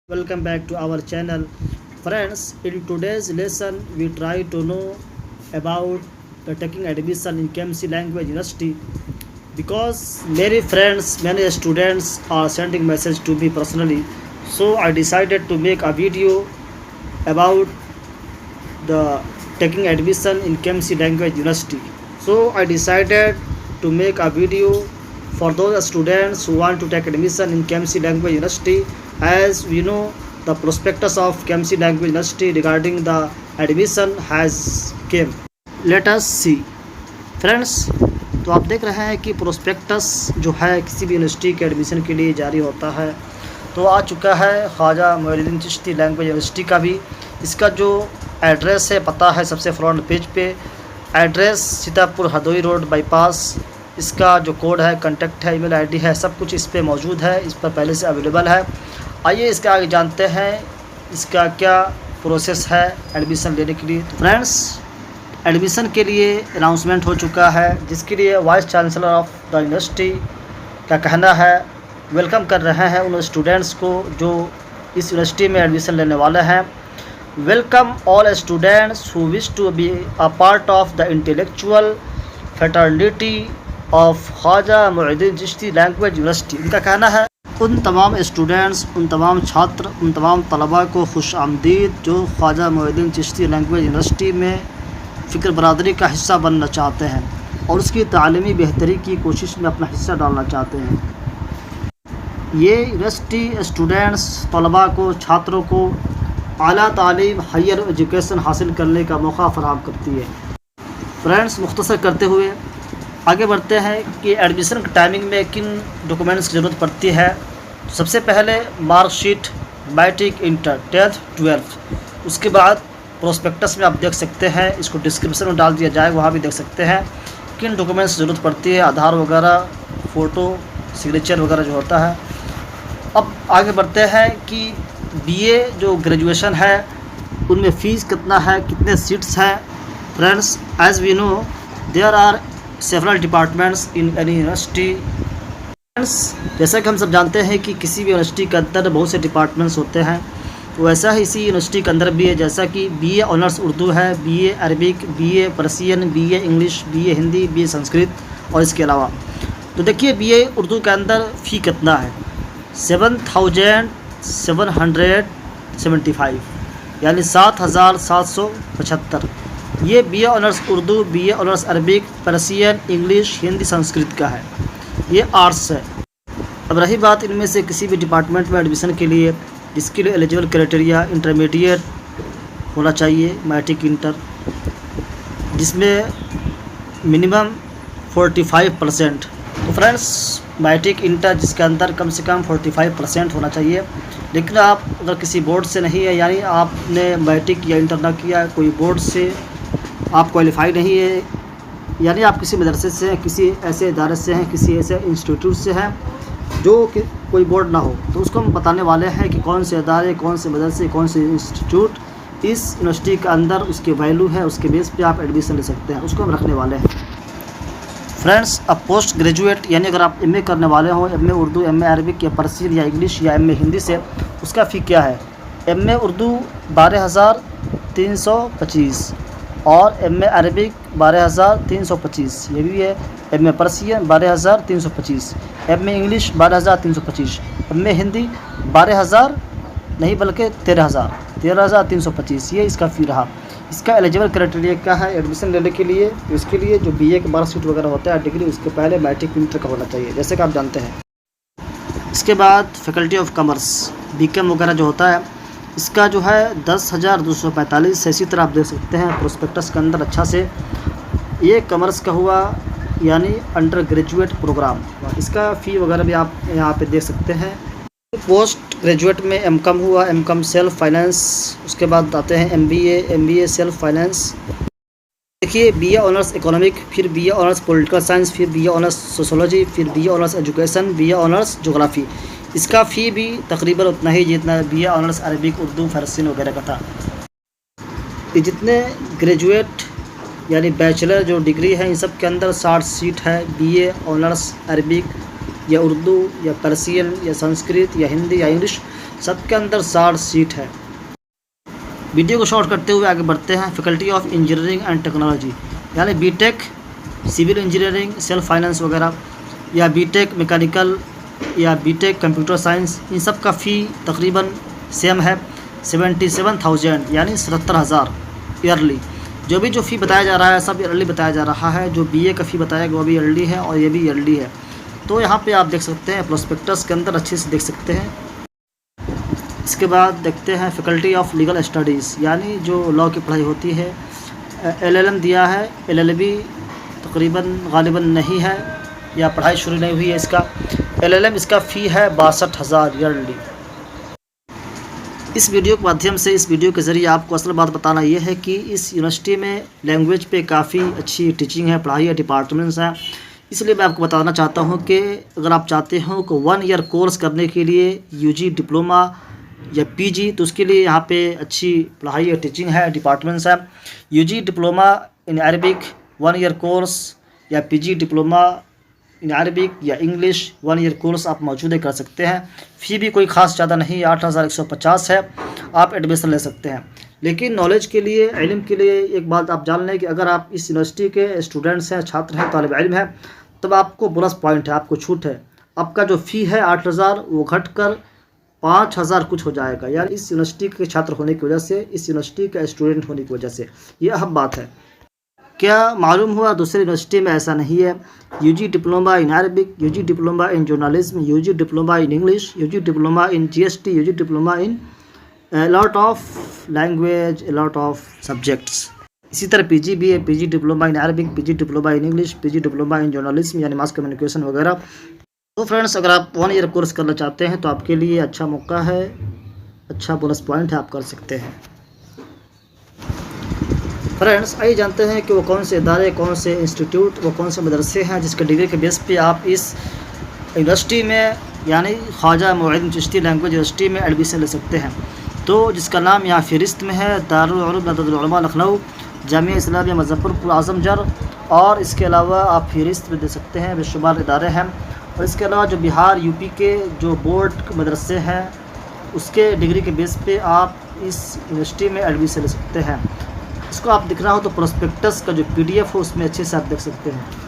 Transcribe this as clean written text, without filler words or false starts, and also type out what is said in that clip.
Welcome back to our channel. Friends, in today's lesson, we try to know about the taking admission in KMC Language University because many friends, many students are sending message to me personally. So I decided to make a video about the taking admission in KMC Language University. So I decided to make a video for those students who want to take admission in KMC Language University. As we know, the prospectus of KMC Language University regarding the admission has came. Let us see. Friends, तो आप देख रहे हैं कि prospectus जो है किसी भी यूनिवर्सिटी के एडमिशन के लिए जारी होता है तो आ चुका है ख्वाजा मोइनुद्दीन चिश्ती लैंग्वेज यूनिवर्सिटी का भी। इसका जो एड्रेस है पता है सबसे फ्रंट पेज पे। Address Sitapur Hardoi road bypass. इसका जो कोड है, कंटेक्ट है, ईमेल आईडी है, सब कुछ इस पर मौजूद है, इस पर पहले से अवेलेबल है। आइए इसके आगे जानते हैं इसका क्या प्रोसेस है एडमिशन लेने के लिए। तो फ्रेंड्स, एडमिशन के लिए अनाउंसमेंट हो चुका है जिसके लिए vice chancellor of the university का कहना है वेलकम कर रहे हैं उन स्टूडेंट्स को जो इस यूनिवर्सिटी में एडमिशन लेने वाले हैं। Welcome all students who wish to be a part of the intellectual fraternity of Khwaja Moinuddin Chishti language university. इनका कहना है उन तमाम स्टूडेंट्स, उन तमाम छात्र, उन तमाम तलबा को खुश आमदीद जो ख्वाजा मोइनुद्दीन चिश्ती लैंग्वेज यूनिवर्सिटी में फ़िक्र बरदरी का हिस्सा बनना चाहते हैं और उसकी तालीमी बेहतरी की कोशिश में अपना हिस्सा डालना चाहते हैं। ये यूनिवर्सिटी स्टूडेंट्स, तलबा को, छात्रों को आला तालीम, हायर एजुकेशन हासिल करने का मौका फराहम करती है। फ्रेंड्स, मुख्तसर करते हुए आगे बढ़ते हैं कि एडमिशन के टाइमिंग में किन डॉक्यूमेंट्स की ज़रूरत पड़ती है। तो सबसे पहले marksheet, matric, inter, 10th 12th। उसके बाद प्रोस्पेक्टस में आप देख सकते हैं, इसको डिस्क्रिप्शन में डाल दिया जाए, वहाँ भी देख सकते हैं किन डॉक्यूमेंट्स की ज़रूरत पड़ती है। आधार वगैरह, फ़ोटो, सिग्नेचर वगैरह जो होता है। अब आगे बढ़ते हैं कि बीए जो ग्रेजुएशन है उनमें फ़ीस कितना है, कितने सीट्स हैं। Friends, as we know there are several departments in any university. Friends, जैसा कि हम सब जानते हैं कि किसी भी यूनिवर्सिटी के अंदर बहुत से डिपार्टमेंट्स होते हैं, वैसा ही इसी यूनिवर्सिटी के अंदर भी है। जैसा कि बीए ऑनर्स उर्दू है, BA Arabic, BA Persian, BA English, BA Hindi, BA Sanskrit और इसके अलावा। तो देखिए बीए उर्दू के अंदर फ़ी कितना है, 7,775 यानी 7,775। ये BA honours Urdu, BA honours Arabic, Persian, English, Hindi, Sanskrit का है। ये आर्ट्स है। अब रही बात इनमें से किसी भी डिपार्टमेंट में एडमिशन के लिए, इसके लिए एलिजिबल क्राइटेरिया इंटरमीडिएट होना चाहिए, मैट्रिक, इंटर, जिसमें मिनिमम 45%। तो फ्रेंड्स, मैट्रिक, इंटर जिसके अंदर कम से कम 45% होना चाहिए। लेकिन आप अगर किसी बोर्ड से नहीं है, यानी आपने मैट्रिक या इंटर ना किया, कोई बोर्ड से आप क्वालिफाई नहीं है, यानी आप किसी मदरसे से हैं, किसी ऐसे इदारे से हैं, किसी ऐसे इंस्टीट्यूट से हैं जो कि कोई बोर्ड ना हो, तो उसको हम बताने वाले हैं कि कौन से इदारे, कौन से मदरसे, कौन से इंस्टीट्यूट इस यूनिवर्सिटी के अंदर उसकी वैल्यू है, उसके बेस पे आप एडमिशन ले सकते हैं, उसको हम रखने वाले हैं। फ्रेंड्स, अब पोस्ट ग्रेजुएट यानी अगर आप एमए करने वाले हो, एमए उर्दू, एमए अरबिक या पर्सियन या इंग्लिश या एमए हिंदी से, उसका फ़ी क्या है। एमए उर्दू 12,325 और एमए अरबिक 12,325 ये भी है। MA Persian 12,325, MA English 12,325, MA Hindi 12,000 नहीं बल्कि 13,325 ये इसका फ़ी रहा। इसका एलिजिबल क्राइटेरिया क्या है एडमिशन लेने के लिए। तो इसके लिए जो बीए के मार्कशीट वगैरह होता है, डिग्री, उसके पहले मैट्रिक, इंटर का होना चाहिए, जैसे कि आप जानते हैं। इसके बाद फैकल्टी ऑफ कॉमर्स, बीकॉम वगैरह जो होता है, इसका जो है 10,245 है। इसी तरह आप देख सकते हैं प्रोस्पेक्टस के अंदर अच्छा से, ये कॉमर्स का हुआ यानी अंडर ग्रेजुएट प्रोग्राम। इसका फ़ी वगैरह भी आप यहाँ पे देख सकते हैं। पोस्ट ग्रेजुएट में एमकॉम हुआ, एमकॉम सेल्फ फाइनेंस। उसके बाद आते हैं एमबीए, एमबीए सेल्फ फाइनेंस। देखिए बीए ऑनर्स इकोनॉमिक, फिर बीए ऑनर्स पॉलिटिकल साइंस, फिर बीए ऑनर्स सोशोलॉजी, फिर BA honours education, BA honours geography. इसका फ़ी भी तकरीबन उतना ही जितना बीए ऑनर्स अरबिक, उर्दू, फारसी वगैरह का था। ये जितने ग्रेजुएट यानी बैचलर जो डिग्री है, इन सब के अंदर 60 सीट है। बीए ऑनर्स अरबिक या उर्दू या पर्सियन या संस्कृत या हिंदी या इंग्लिश सबके अंदर 60 सीट है। वीडियो को शॉर्ट करते हुए आगे बढ़ते हैं। Faculty of engineering and technology यानी B Tech civil engineering, self finance वगैरह, या बीटेक मैकेनिकल या बीटेक कंप्यूटर साइंस, इन सब का फ़ी तकरीबन सेम है 77,000 यानी 77,000 ईयरली। जो फ़ी बताया जा रहा है सब ईयरली बताया जा रहा है। जो बीए का फ़ी बताया गया वो भी ईयरली है और ये भी ईयरली है। तो यहाँ पे आप देख सकते हैं प्रोस्पेक्टस के अंदर अच्छे से देख सकते हैं। इसके बाद देखते हैं फैकल्टी ऑफ लीगल स्टडीज़ यानी जो लॉ की पढ़ाई होती है। LLM दिया है, LLB तकरीबन गालिबन नहीं है या पढ़ाई शुरू नहीं हुई है इसका। LLM इसका फ़ी है 62,000 ईयरली। इस वीडियो के माध्यम से, इस वीडियो के ज़रिए आपको असल बात बताना ये है कि इस यूनिवर्सिटी में लैंग्वेज पे काफ़ी अच्छी टीचिंग है, पढ़ाई है, डिपार्टमेंट्स हैं। इसलिए मैं आपको बताना चाहता हूँ कि अगर आप चाहते हो कि 1 ईयर कोर्स करने के लिए UG डिप्लोमा या PG, तो उसके लिए यहाँ पे अच्छी पढ़ाई है, टीचिंग है, डिपार्टमेंट्स है। UG diploma in Arabic 1 year course या PG डिप्लोमा इन अरबिक या इंग्लिश 1 ईयर कोर्स आप मौजूद कर सकते हैं। फ़ी भी कोई ख़ास ज़्यादा नहीं, 8,150 है। आप एडमिशन ले सकते हैं। लेकिन नॉलेज के लिए, इल्म के लिए एक बात आप जान लें कि अगर आप इस यूनिवर्सिटी के स्टूडेंट्स हैं, छात्र हैं, तालिब इल्म हैं, तब आपको बोनस पॉइंट है, आपको छूट है। आपका जो फ़ी है 8,000 वो घट कर 5,000 कुछ हो जाएगा, यार इस यूनिवर्सिटी के छात्र होने की वजह से, इस यूनिवर्सिटी का स्टूडेंट होने की वजह से। ये अहम बात है। क्या मालूम हुआ दूसरी यूनिवर्सिटी में ऐसा नहीं है। UG diploma in Arabic, UG diploma in journalism, UG diploma in English, UG diploma in GST, UG diploma in lot of language, lot of subjects. इसी तरह PG भी है, PG diploma in Arabic, PG diploma in English, PG diploma in journalism यानी mass communication वगैरह। तो friends, अगर आप 1 year course करना चाहते हैं तो आपके लिए अच्छा मौका है, अच्छा बोनस पॉइंट है, आप कर सकते हैं। फ्रेंड्स, आइए जानते हैं कि वो कौन से इदारे, कौन से इंस्टीट्यूट, वो कौन से मदरसे हैं जिसके डिग्री के बेस पे आप इस यूनिवर्सिटी में यानी ख्वाजा मुइनुद्दीन चिश्ती लैंग्वेज यूनिवर्सिटी में एडमिशन ले सकते हैं। तो जिसका नाम यहाँ फ़हरिस्त में है दारुल उलूम नदवतुल उलमा लखनऊ, जामिया इस्लामिया मुज़फ़्फ़रपुर आज़मगढ़, और इसके अलावा आप फ़हरिस्त में दे सकते हैं, बेशुमार इदारे हैं। और इसके अलावा जो बिहार UP के जो बोर्ड मदरसे हैं उसके डिग्री के बेस पे आप इस यूनिवर्सिटी में एडमिशन ले सकते हैं। इसको आप दिख रहा हो तो प्रोस्पेक्टस का जो PDF हो उसमें अच्छे से आप देख सकते हैं।